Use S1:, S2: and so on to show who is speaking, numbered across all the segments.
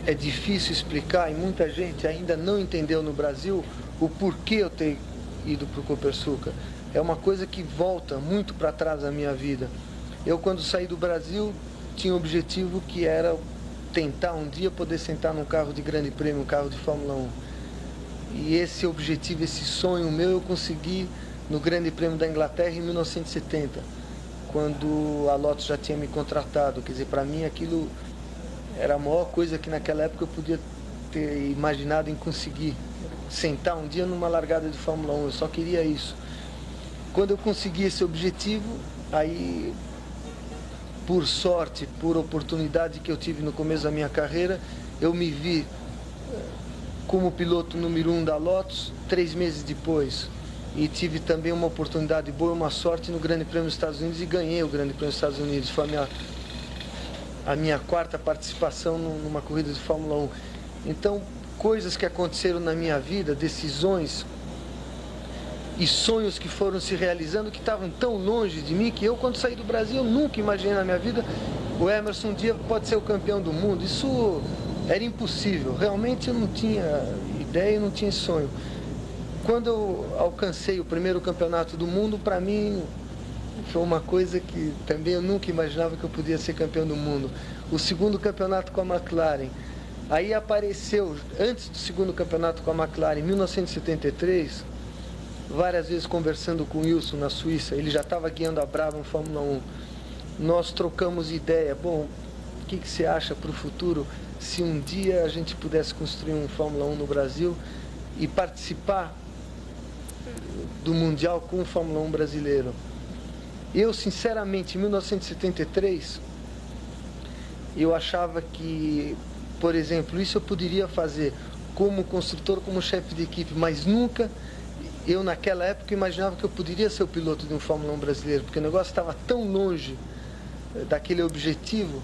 S1: é difícil explicar e muita gente ainda não entendeu no Brasil o porquê eu ter ido para o Copersucar. É uma coisa que volta muito para trás da minha vida. Eu, quando saí do Brasil, tinha um objetivo que era tentar um dia poder sentar num carro de grande prêmio, um carro de Fórmula 1. E esse objetivo, esse sonho meu, eu consegui no Grande Prêmio da Inglaterra em 1970, quando a Lotus já tinha me contratado. Quer dizer, para mim aquilo era a maior coisa que naquela época eu podia ter imaginado em conseguir. Sentar um dia numa largada de Fórmula 1, eu só queria isso. Quando eu consegui esse objetivo, aí, por sorte, por oportunidade que eu tive no começo da minha carreira, eu me vi como piloto número 1 da Lotus 3 meses depois. E tive também uma oportunidade boa, uma sorte no Grande Prêmio dos Estados Unidos e ganhei o Grande Prêmio dos Estados Unidos. Foi a minha quarta participação numa corrida de Fórmula 1. Então, coisas que aconteceram na minha vida, decisões e sonhos que foram se realizando, que estavam tão longe de mim, que eu, quando saí do Brasil, eu nunca imaginei na minha vida o Emerson um dia pode ser o campeão do mundo. Isso era impossível. Realmente eu não tinha ideia e não tinha sonho. Quando eu alcancei o primeiro campeonato do mundo, para mim foi uma coisa que também eu nunca imaginava que eu podia ser campeão do mundo. O segundo campeonato com a McLaren. Aí apareceu, antes do segundo campeonato com a McLaren, em 1973, várias vezes conversando com o Wilson na Suíça. Ele já estava guiando a Brabham Fórmula 1. Nós trocamos ideia. Bom, o que você acha para o futuro se um dia a gente pudesse construir um Fórmula 1 no Brasil e participar do Mundial com o Fórmula 1 brasileiro? Eu, sinceramente, em 1973, eu achava que, por exemplo, isso eu poderia fazer como construtor, como chefe de equipe, mas nunca, eu naquela época imaginava que eu poderia ser o piloto de um Fórmula 1 brasileiro, porque o negócio estava tão longe daquele objetivo.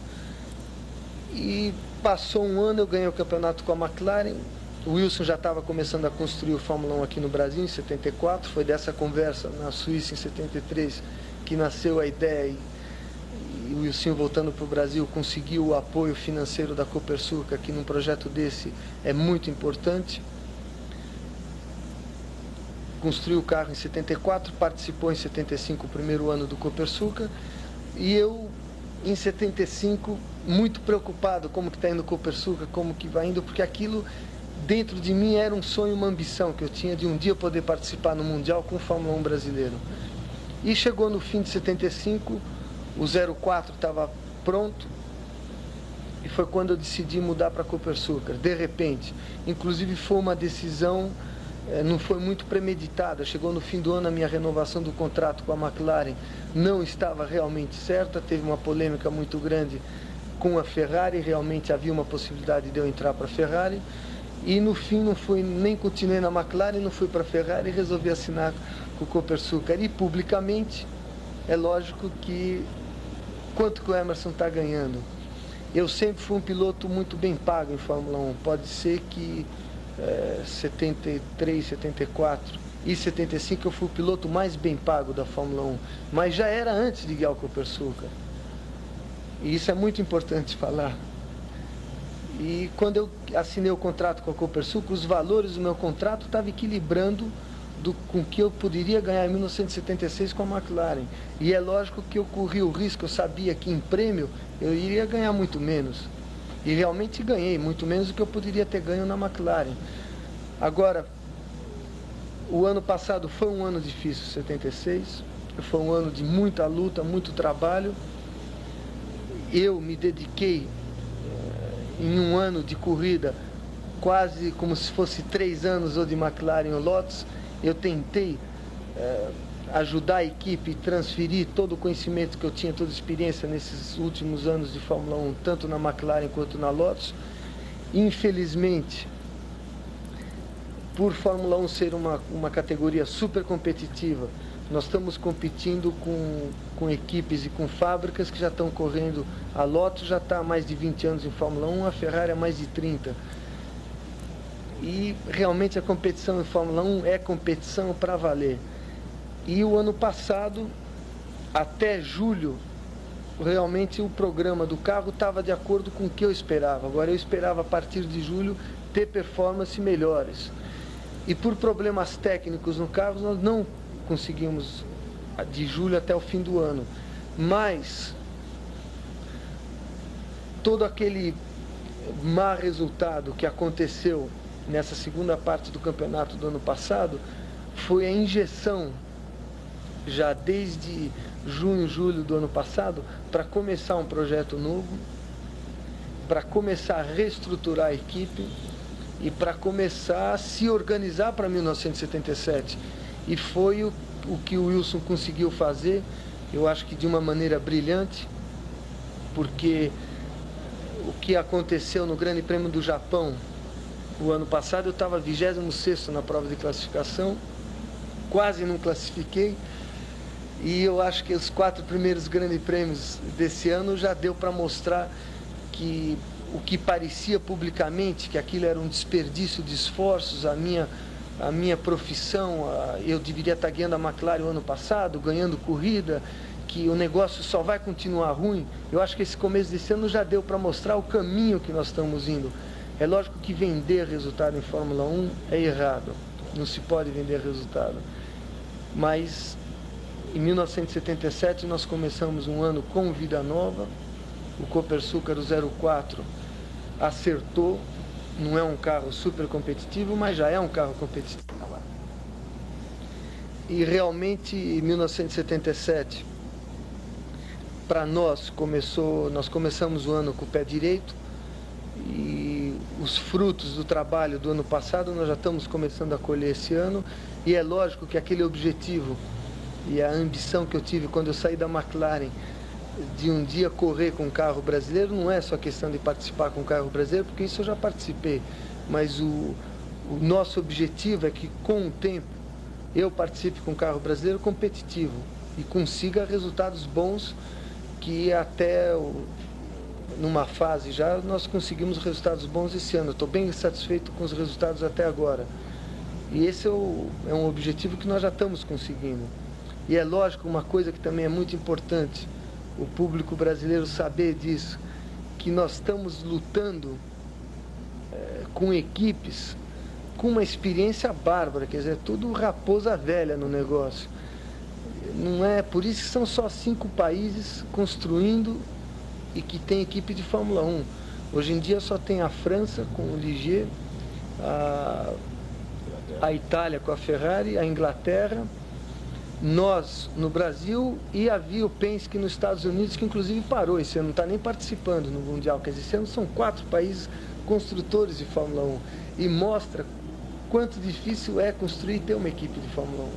S1: E passou um ano, eu ganhei o campeonato com a McLaren. O Wilson já estava começando a construir o Fórmula 1 aqui no Brasil em 74. Foi dessa conversa na Suíça em 73 que nasceu a ideia. E o Wilson, voltando para o Brasil, conseguiu o apoio financeiro da Copersucar, que num projeto desse é muito importante. Construiu o carro em 74, participou em 75, o primeiro ano do Copersucar. E eu, em 75, muito preocupado como que está indo o Copersucar, como que vai indo, porque aquilo dentro de mim era um sonho, uma ambição que eu tinha de um dia poder participar no Mundial com o Fórmula 1 brasileiro. E chegou no fim de 75, o 04 estava pronto, e foi quando eu decidi mudar para a Copersucar, de repente. Inclusive foi uma decisão, não foi muito premeditada. Chegou no fim do ano, a minha renovação do contrato com a McLaren não estava realmente certa, teve uma polêmica muito grande com a Ferrari, realmente havia uma possibilidade de eu entrar para a Ferrari, e no fim não fui, nem continuei na McLaren, não fui para a Ferrari, e resolvi assinar com o Copersucar. E publicamente, é lógico que quanto que o Emerson está ganhando. Eu sempre fui um piloto muito bem pago em Fórmula 1, pode ser que 73, 74 e 75 eu fui o piloto mais bem pago da Fórmula 1, mas já era antes de guiar o Copersucar. E isso é muito importante falar. E quando eu assinei o contrato com a Copersucar, os valores do meu contrato estavam equilibrando com o que eu poderia ganhar em 1976 com a McLaren. E é lógico que eu corri o risco, eu sabia que em prêmio eu iria ganhar muito menos. E realmente ganhei, muito menos do que eu poderia ter ganho na McLaren. Agora, o ano passado foi um ano difícil, 76. Foi um ano de muita luta, muito trabalho. Eu me dediquei em um ano de corrida, quase como se fosse 3 anos ou de McLaren ou Lotus. Eu tentei ajudar a equipe e transferir todo o conhecimento que eu tinha, toda a experiência nesses últimos anos de Fórmula 1, tanto na McLaren quanto na Lotus. Infelizmente, por Fórmula 1 ser uma categoria super competitiva, nós estamos competindo com equipes e com fábricas que já estão correndo. A Lotus já está há mais de 20 anos em Fórmula 1, a Ferrari há mais de 30. E realmente a competição em Fórmula 1 é competição para valer. E o ano passado, até julho realmente o programa do carro estava de acordo com o que eu esperava. Agora eu esperava a partir de julho ter performance melhores. E por problemas técnicos no carro nós não conseguimos de julho até o fim do ano. Mas todo aquele mau resultado que aconteceu nessa segunda parte do campeonato do ano passado foi a injeção, já desde junho, julho do ano passado, para começar um projeto novo, para começar a reestruturar a equipe e para começar a se organizar para 1977. E foi o que o Wilson conseguiu fazer, eu acho que de uma maneira brilhante, porque o que aconteceu no Grande Prêmio do Japão o ano passado, eu estava 26º na prova de classificação, quase não classifiquei, e eu acho que os 4 primeiros Grandes Prêmios desse ano já deu para mostrar que o que parecia publicamente, que aquilo era um desperdício de esforços, a minha profissão, eu deveria estar guiando a McLaren o ano passado, ganhando corrida, que o negócio só vai continuar ruim. Eu acho que esse começo desse ano já deu para mostrar o caminho que nós estamos indo. É lógico que vender resultado em Fórmula 1 é errado, não se pode vender resultado. Mas em 1977 nós começamos um ano com vida nova, o Copersucar 04 acertou, não é um carro super competitivo, mas já é um carro competitivo. E realmente em 1977, para nós começamos o ano com o pé direito, e os frutos do trabalho do ano passado nós já estamos começando a colher esse ano, e é lógico que aquele objetivo e a ambição que eu tive quando eu saí da McLaren de um dia correr com um carro brasileiro não é só questão de participar com um carro brasileiro, porque isso eu já participei, mas o nosso objetivo é que com o tempo eu participe com um carro brasileiro competitivo e consiga resultados bons, que até numa fase já nós conseguimos resultados bons esse ano. Estou bem satisfeito com os resultados até agora. E esse é um objetivo que nós já estamos conseguindo. E é lógico, uma coisa que também é muito importante, o público brasileiro saber disso, que nós estamos lutando com equipes com uma experiência bárbara, quer dizer, tudo raposa velha no negócio. Não é por isso que são só 5 países construindo e que tem equipe de Fórmula 1. Hoje em dia só tem a França com o Ligier, a Itália com a Ferrari, a Inglaterra, nós no Brasil, e havia o Penske nos Estados Unidos, que inclusive parou esse ano, não está nem participando no Mundial. Quer dizer, esse ano são 4 países construtores de Fórmula 1 e mostra quanto difícil é construir e ter uma equipe de Fórmula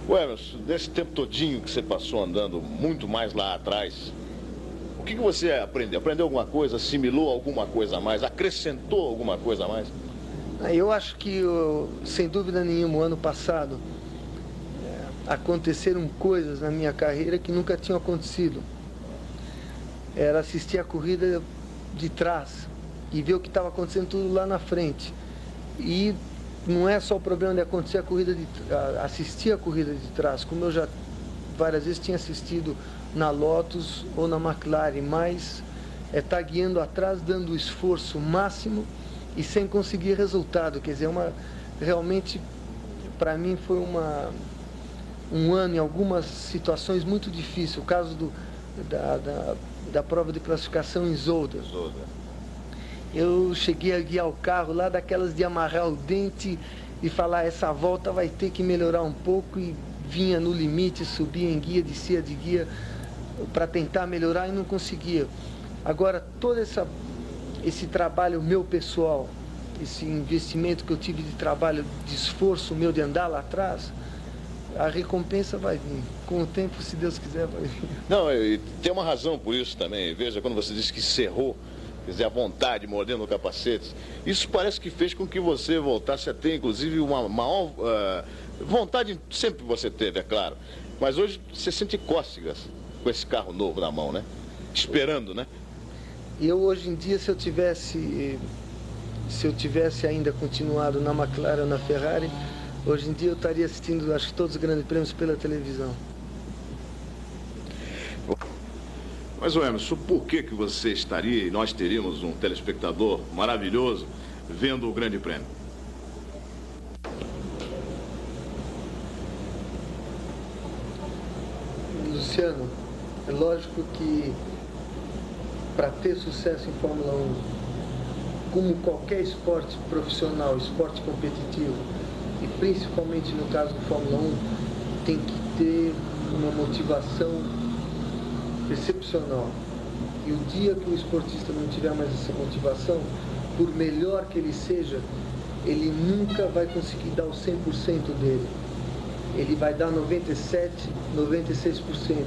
S1: 1.
S2: Emerson, desse tempo todinho que você passou andando muito mais lá atrás, o que você aprendeu? Aprendeu alguma coisa? Assimilou alguma coisa a mais? Acrescentou alguma coisa a mais?
S1: Eu acho que, sem dúvida nenhuma, o ano passado aconteceram coisas na minha carreira que nunca tinham acontecido. Era assistir a corrida de trás e ver o que estava acontecendo tudo lá na frente. E não é só o problema de acontecer assistir a corrida de trás, como eu já várias vezes tinha assistido na Lotus ou na McLaren, mas estar guiando atrás, dando o esforço máximo e sem conseguir resultado. Quer dizer, realmente, para mim, foi um ano em algumas situações muito difícil. O caso da prova de classificação em Zolder. Eu cheguei a guiar o carro lá daquelas de amarrar o dente e falar, essa volta vai ter que melhorar um pouco, e vinha no limite, subia em guia, descia de guia para tentar melhorar e não conseguia. Agora, todo esse trabalho meu pessoal, esse investimento que eu tive de trabalho, de esforço meu de andar lá atrás, a recompensa vai vir. Com o tempo, se Deus quiser, vai vir.
S2: Não, e tem uma razão por isso também. Veja, quando você disse que cerrou, quer dizer, a vontade, mordendo o capacete, isso parece que fez com que você voltasse a ter, inclusive, uma maior vontade, sempre você teve, é claro. Mas hoje você sente cócegas com esse carro novo na mão, né? Esperando, né?
S1: Eu, hoje em dia, se eu tivesse ainda continuado na McLaren ou na Ferrari, hoje em dia eu estaria assistindo, acho que todos os grandes prêmios pela televisão.
S2: Mas, Emerson, por que você estaria e nós teríamos um telespectador maravilhoso vendo o Grande Prêmio?
S1: Luciano, é lógico que para ter sucesso em Fórmula 1, como qualquer esporte profissional, esporte competitivo, e principalmente no caso do Fórmula 1, tem que ter uma motivação excepcional. E o dia que o esportista não tiver mais essa motivação, por melhor que ele seja, ele nunca vai conseguir dar o 100% dele. Ele vai dar 97%, 96%,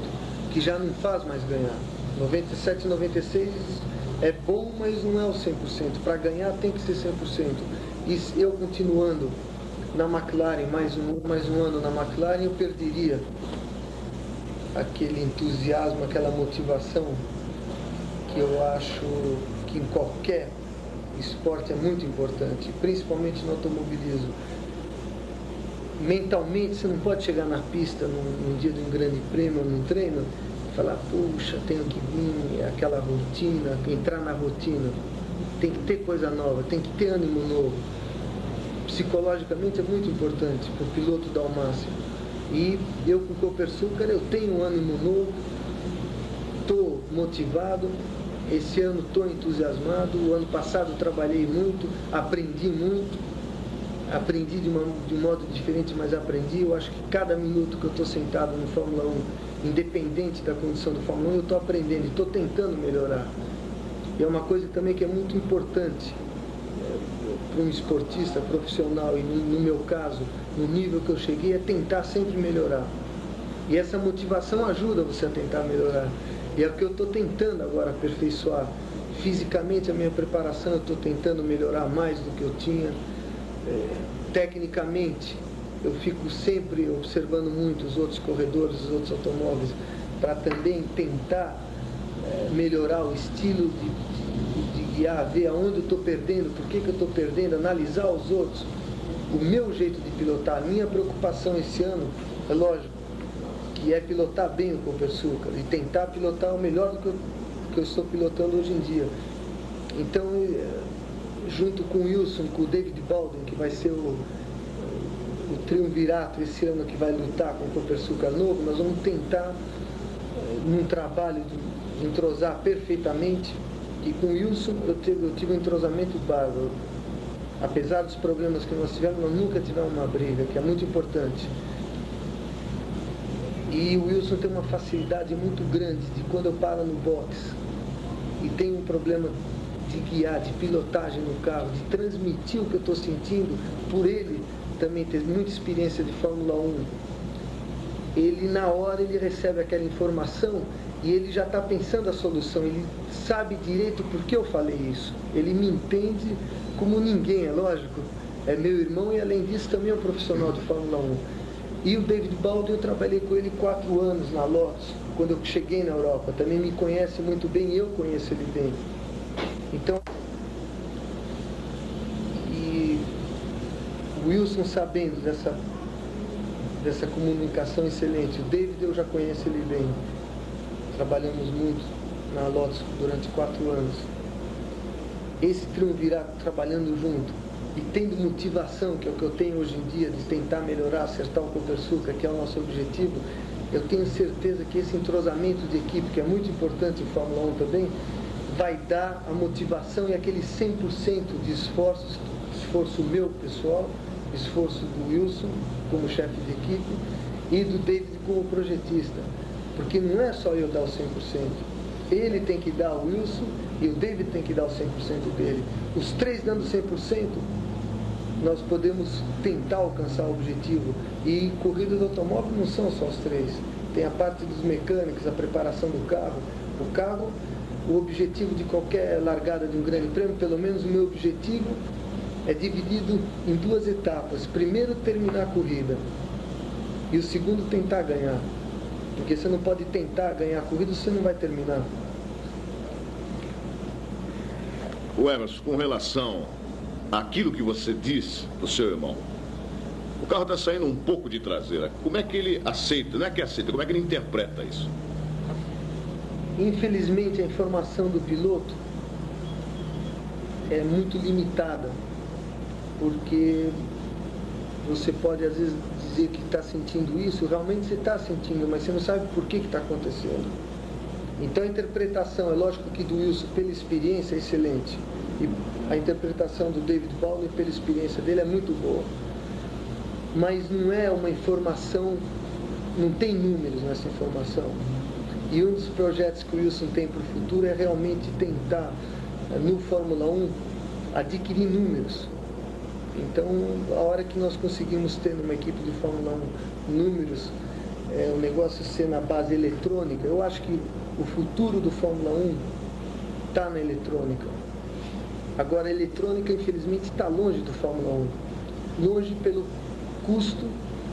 S1: que já não faz mais ganhar. 97%, 96% é bom, mas não é o 100%. Para ganhar tem que ser 100%. E eu continuando na McLaren, mais um ano na McLaren, eu perderia aquele entusiasmo, aquela motivação que eu acho que em qualquer esporte é muito importante, principalmente no automobilismo. Mentalmente, você não pode chegar na pista num dia de um grande prêmio, num treino, e falar, puxa, tenho que vir, aquela rotina, entrar na rotina. Tem que ter coisa nova, tem que ter ânimo novo. Psicologicamente é muito importante para o piloto dar o máximo. E eu com o Copersucar, eu tenho um ânimo novo, estou motivado, esse ano estou entusiasmado, o ano passado trabalhei muito, aprendi muito, aprendi de um modo diferente, mas aprendi. Eu acho que cada minuto que eu estou sentado no Fórmula 1, independente da condição do Fórmula 1, eu estou aprendendo, estou tentando melhorar. E é uma coisa também que é muito importante para um esportista profissional, e no meu caso, no nível que eu cheguei, é tentar sempre melhorar. E essa motivação ajuda você a tentar melhorar. E é o que eu estou tentando agora aperfeiçoar. Fisicamente, a minha preparação, eu estou tentando melhorar mais do que eu tinha. Tecnicamente, eu fico sempre observando muito os outros corredores, os outros automóveis, para também tentar melhorar o estilo de guiar, ver aonde eu estou perdendo, por que eu estou perdendo, analisar os outros, o meu jeito de pilotar. A minha preocupação esse ano, é lógico, que é pilotar bem o Copersucar e tentar pilotar o melhor do que eu estou pilotando hoje em dia. Então, junto com o Wilson, com o David Baldwin, que vai ser o triunvirato esse ano, que vai lutar com o Copersucar novo, nós vamos tentar, num trabalho de entrosar perfeitamente. E com o Wilson eu tive um entrosamento bárbaro. Apesar dos problemas que nós tivemos, nós nunca tivemos uma briga, que é muito importante. E o Wilson tem uma facilidade muito grande de, quando eu paro no box e tenho um problema de guiar, de pilotagem no carro, de transmitir o que eu estou sentindo, por ele também ter muita experiência de Fórmula 1, ele na hora ele recebe aquela informação e ele já está pensando a solução, ele sabe direito por que eu falei isso, ele me entende como ninguém, é lógico, é meu irmão e além disso também é um profissional de Fórmula 1. E o David Baldwin, eu trabalhei com ele 4 anos na Lotus, quando eu cheguei na Europa, também me conhece muito bem e eu conheço ele bem. Então, e o Wilson sabendo dessa comunicação excelente, o David eu já conheço ele bem, trabalhamos muito na Lotus durante 4 anos. Esse triunvirato trabalhando junto e tendo motivação, que é o que eu tenho hoje em dia, de tentar melhorar, acertar o Copersucar, que é o nosso objetivo, eu tenho certeza que esse entrosamento de equipe, que é muito importante em Fórmula 1 também, vai dar a motivação e aquele 100% de esforço meu pessoal, esforço do Wilson como chefe de equipe e do David como projetista, porque não é só eu dar o 100%, ele tem que dar o Wilson e o David tem que dar o 100% dele. Os 3 dando 100%, nós podemos tentar alcançar o objetivo. E corridas de automóvel não são só os 3, tem a parte dos mecânicos, a preparação do carro. O carro, o objetivo de qualquer largada de um grande prêmio, pelo menos o meu objetivo, é dividido em 2 etapas. Primeiro, terminar a corrida, e o segundo, tentar ganhar. Porque você não pode tentar ganhar a corrida, você não vai terminar.
S2: O Emerson, com relação àquilo que você disse do seu irmão, o carro está saindo um pouco de traseira. Como é que ele aceita? Não é que aceita, como é que ele interpreta isso?
S1: Infelizmente, a informação do piloto é muito limitada, porque você pode, às vezes, dizer que está sentindo isso, realmente você está sentindo, mas você não sabe por que está acontecendo. Então, a interpretação, é lógico que do Wilson, pela experiência, é excelente. E a interpretação do David Baldwin, pela experiência dele, é muito boa. Mas não é uma informação, não tem números nessa informação. E um dos projetos que o Wilson tem para o futuro é realmente tentar, no Fórmula 1, adquirir números. Então, a hora que nós conseguimos ter numa equipe de Fórmula 1 números, o negócio ser na base eletrônica, eu acho que o futuro do Fórmula 1 está na eletrônica. Agora, a eletrônica, infelizmente, está longe do Fórmula 1. Longe pelo custo,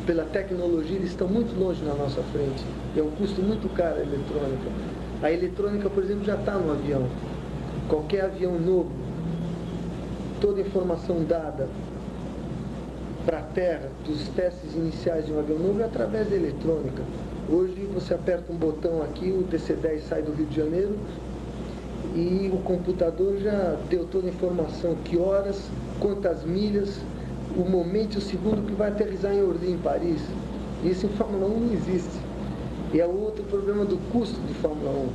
S1: pela tecnologia, eles estão muito longe na nossa frente. É um custo muito caro a eletrônica. A eletrônica, por exemplo, já está no avião. Qualquer avião novo, toda a informação dada para a Terra, dos testes iniciais de um avião novo, é através da eletrônica. Hoje você aperta um botão aqui, o DC-10 sai do Rio de Janeiro e o computador já deu toda a informação, que horas, quantas milhas, o momento e o segundo que vai aterrissar em Orly, em Paris. Isso em Fórmula 1 não existe. E é outro problema do custo de Fórmula 1.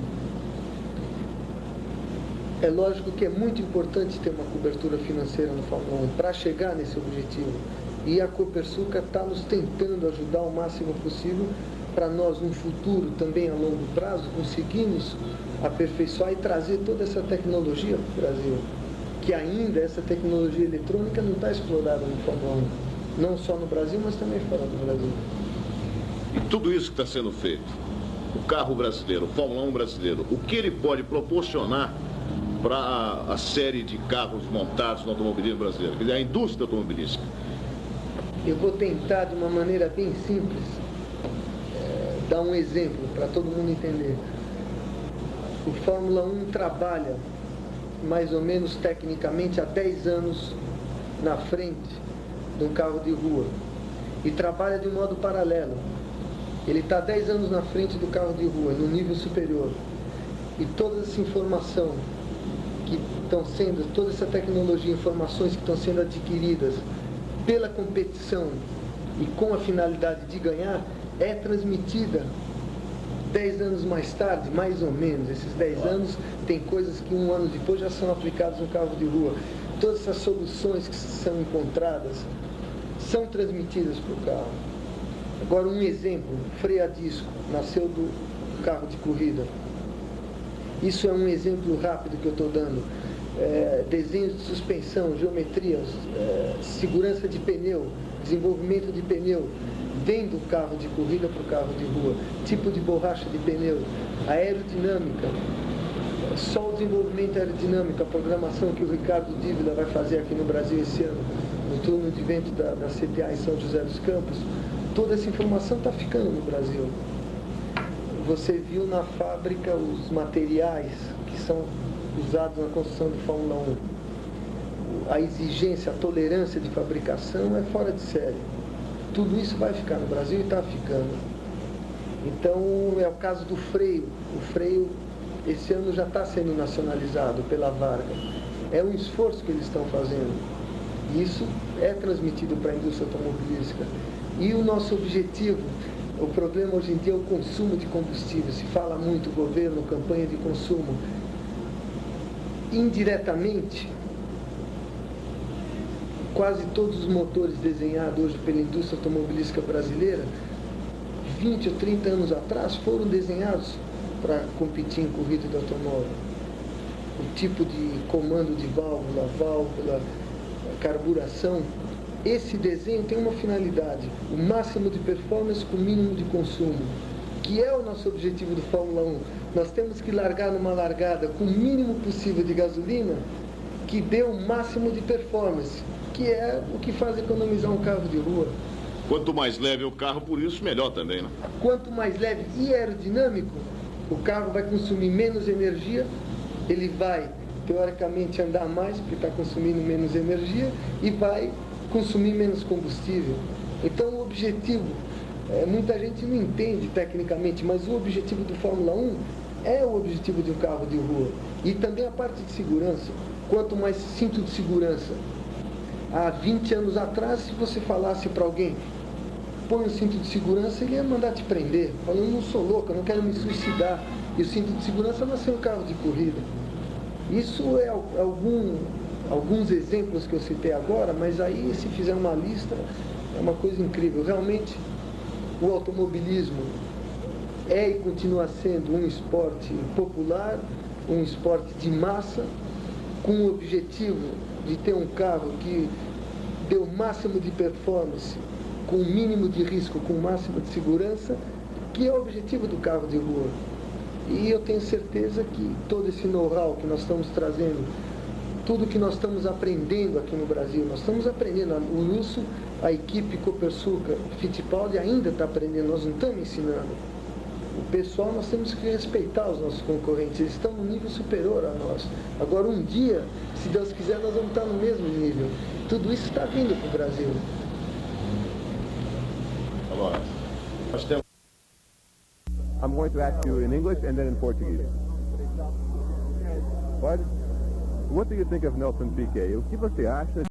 S1: É lógico que é muito importante ter uma cobertura financeira no Fórmula 1 para chegar nesse objetivo. E a Copersucar está nos tentando ajudar o máximo possível para nós, no futuro, também a longo prazo, conseguirmos aperfeiçoar e trazer toda essa tecnologia para o Brasil. Que ainda essa tecnologia eletrônica não está explorada no Fórmula 1. Não só no Brasil, mas também fora do Brasil.
S2: E tudo isso que está sendo feito, o carro brasileiro, o Fórmula 1 brasileiro, o que ele pode proporcionar para a série de carros montados no automobilismo brasileiro, quer dizer, a indústria automobilística?
S1: Eu vou tentar, de uma maneira bem simples, dar um exemplo para todo mundo entender. O Fórmula 1 trabalha, mais ou menos tecnicamente, há 10 anos na frente de um carro de rua. E trabalha de um modo paralelo. Ele está 10 anos na frente do carro de rua, no nível superior. E toda essa informação que estão sendo, toda essa tecnologia, informações que estão sendo adquiridas pela competição e com a finalidade de ganhar, é transmitida 10 anos mais tarde, mais ou menos. Esses 10 anos tem coisas que um ano depois já são aplicadas no carro de rua. Todas essas soluções que são encontradas são transmitidas para o carro. Agora, um exemplo, freio a disco, nasceu do carro de corrida. Isso é um exemplo rápido que eu estou dando. Desenhos de suspensão, geometrias, segurança de pneu, desenvolvimento de pneu, vem do carro de corrida para o carro de rua, tipo de borracha de pneu, aerodinâmica, só o desenvolvimento aerodinâmico, a programação que o Ricardo Dívila vai fazer aqui no Brasil esse ano, no turno de vento da CTA em São José dos Campos, toda essa informação está ficando no Brasil. Você viu na fábrica os materiais que são usados na construção de Fórmula 1. A exigência, a tolerância de fabricação é fora de série. Tudo isso vai ficar no Brasil e está ficando. Então, é o caso do freio. O freio, esse ano, já está sendo nacionalizado pela Varga. É um esforço que eles estão fazendo. Isso é transmitido para a indústria automobilística. E o nosso objetivo, o problema hoje em dia é o consumo de combustível. Se fala muito, governo, campanha de consumo. Indiretamente, quase todos os motores desenhados hoje pela indústria automobilística brasileira, 20 ou 30 anos atrás, foram desenhados para competir em corrida de automóvel. O tipo de comando de válvula, carburação, esse desenho tem uma finalidade, o máximo de performance com o mínimo de consumo, que é o nosso objetivo do Fórmula 1. Nós temos que largar numa largada com o mínimo possível de gasolina, que dê o máximo de performance, que é o que faz economizar um carro de rua.
S2: Quanto mais leve o carro, por isso, melhor também, né?
S1: Quanto mais leve e aerodinâmico, o carro vai consumir menos energia, ele vai, teoricamente, andar mais, porque está consumindo menos energia, e vai consumir menos combustível. Então, o objetivo, muita gente não entende tecnicamente, mas o objetivo do Fórmula 1 é o objetivo de um carro de rua. E também a parte de segurança. Quanto mais cinto de segurança. Há 20 anos atrás, se você falasse para alguém, põe um cinto de segurança, ele ia mandar te prender. Falando, eu não sou louco, eu não quero me suicidar. E o cinto de segurança vai ser um carro de corrida. Isso é alguns exemplos que eu citei agora, mas aí, se fizer uma lista, é uma coisa incrível. Realmente, o automobilismo é e continua sendo um esporte popular, um esporte de massa, com o objetivo de ter um carro que dê o máximo de performance, com o mínimo de risco, com o máximo de segurança, que é o objetivo do carro de rua. E eu tenho certeza que todo esse know-how que nós estamos trazendo, tudo que nós estamos aprendendo aqui no Brasil, nós estamos aprendendo, o Wilson, a equipe Copersucar, Fittipaldi ainda está aprendendo, nós não estamos ensinando. O pessoal, nós temos que respeitar os nossos concorrentes, eles estão num nível superior a nós. Agora, um dia, se Deus quiser, nós vamos estar no mesmo nível. Tudo isso está vindo para o Brasil.
S2: Agora, nós temos...
S3: I'm going to ask you in English and then in Portuguese. What do you think of Nelson Piquet? O que você acha